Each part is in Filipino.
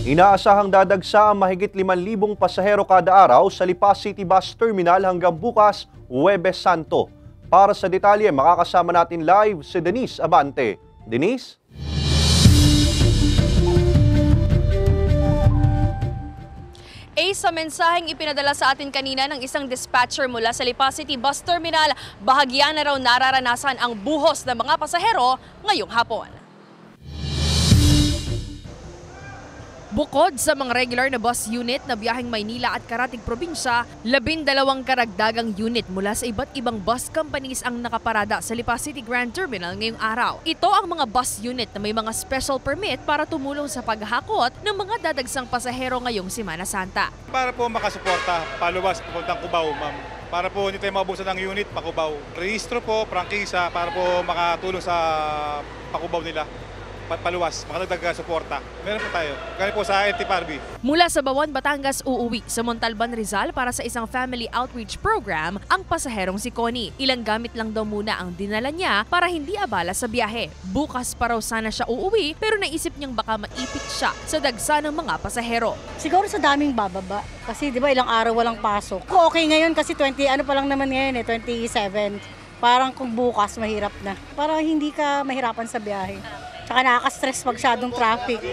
Inaasahang dadagsa ang mahigit 5,000 pasahero kada araw sa Lipa City Bus Terminal hanggang bukas, Huwebes Santo. Para sa detalye, makakasama natin live si Denise Abante. Denise? Sa mensaheng ipinadala sa atin kanina ng isang dispatcher mula sa Lipa City Bus Terminal, bahagyan na raw nararanasan ang buhos ng mga pasahero ngayong hapon. Bukod sa mga regular na bus unit na biyaheng Maynila at karatig probinsya, 12 karagdagang unit mula sa iba't ibang bus companies ang nakaparada sa Lipa City Grand Terminal ngayong araw. Ito ang mga bus unit na may mga special permit para tumulong sa paghahakot ng mga dadagsang pasahero ngayong Semana Santa. Para po makasuporta, paluwas, pupuntang Cubao, ma'am. Para po hindi tayo maubusan ng unit, pa-Cubao. Rehistro po, prangkisa, para po makatulong sa pa-Cubao nila. Paluwas, makadagdag suporta. Meron po tayo. Galing po sa NTPRB. Mula sa Bawan, Batangas, uuwi sa Montalban, Rizal para sa isang family outreach program ang pasaherong si Connie. Ilang gamit lang daw muna ang dinala niya para hindi abala sa biyahe. Bukas pa raw sana siya uuwi pero naisip niyang baka maipit siya sa dagsa ng mga pasahero. Siguro sa daming bababa. Kasi di ba ilang araw walang pasok. Okay ngayon kasi 20 pa lang naman ngayon 27. Parang kung bukas mahirap na. Para hindi ka mahirapan sa biyahe. Tsaka nakaka-stress masyadong traffic.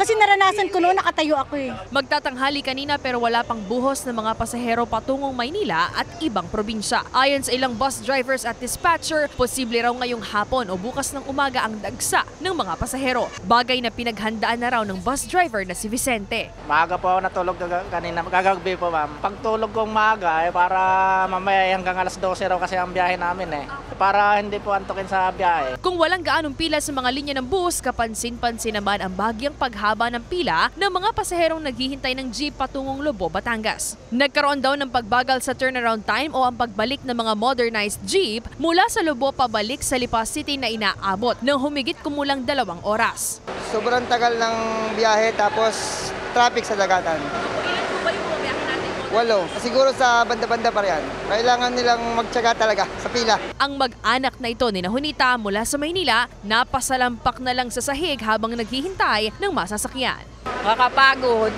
Kasi naranasan ko noon, nakatayo ako eh. Magtatanghali kanina pero wala pang buhos ng mga pasahero patungong Maynila at ibang probinsya. Ayon sa ilang bus drivers at dispatcher, posible raw ngayong hapon o bukas ng umaga ang dagsa ng mga pasahero. Bagay na pinaghandaan na raw ng bus driver na si Vicente. Maaga po ako natulog kanina, gagabi po ma'am. Pagtulog kong maaga para mamaya hanggang alas 12 raw kasi ang biyahe namin eh. Para hindi po antukin sa biyahe. Kung walang gaanong pila sa mga linya ng bus, kapansin-pansin naman ang bagyang paghaba ng pila ng mga pasaherong naghihintay ng jeep patungong Lobo, Batangas. Nagkaroon daw ng pagbagal sa turnaround time o ang pagbalik ng mga modernized jeep mula sa Lobo pabalik sa Lipa City na inaabot ng humigit kumulang 2 oras. Sobrang tagal ng biyahe tapos traffic sa dagatan. Ilan po ba yung biyahe natin? 8. Siguro sa banda-banda pa yan. Kailangan nilang magtiyaga talaga sa pila. Ang mag-anak na ito ni Junita mula sa Maynila, napasalampak na lang sa sahig habang naghihintay ng masasakyan. Nakakapagod.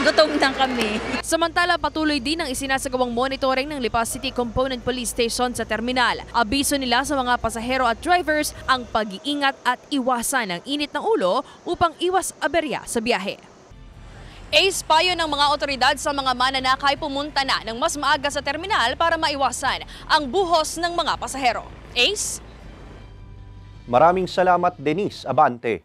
Gutom na kami. Samantala, patuloy din ang isinasagawang monitoring ng Lipa City Component Police Station sa terminal. Abiso nila sa mga pasahero at drivers ang pag-iingat at iwasan ang init ng ulo upang iwas aberya sa biyahe. Payo ng mga otoridad sa mga mananakay pumunta na ng mas maaga sa terminal para maiwasan ang buhos ng mga pasahero. Maraming salamat, Denise Abante.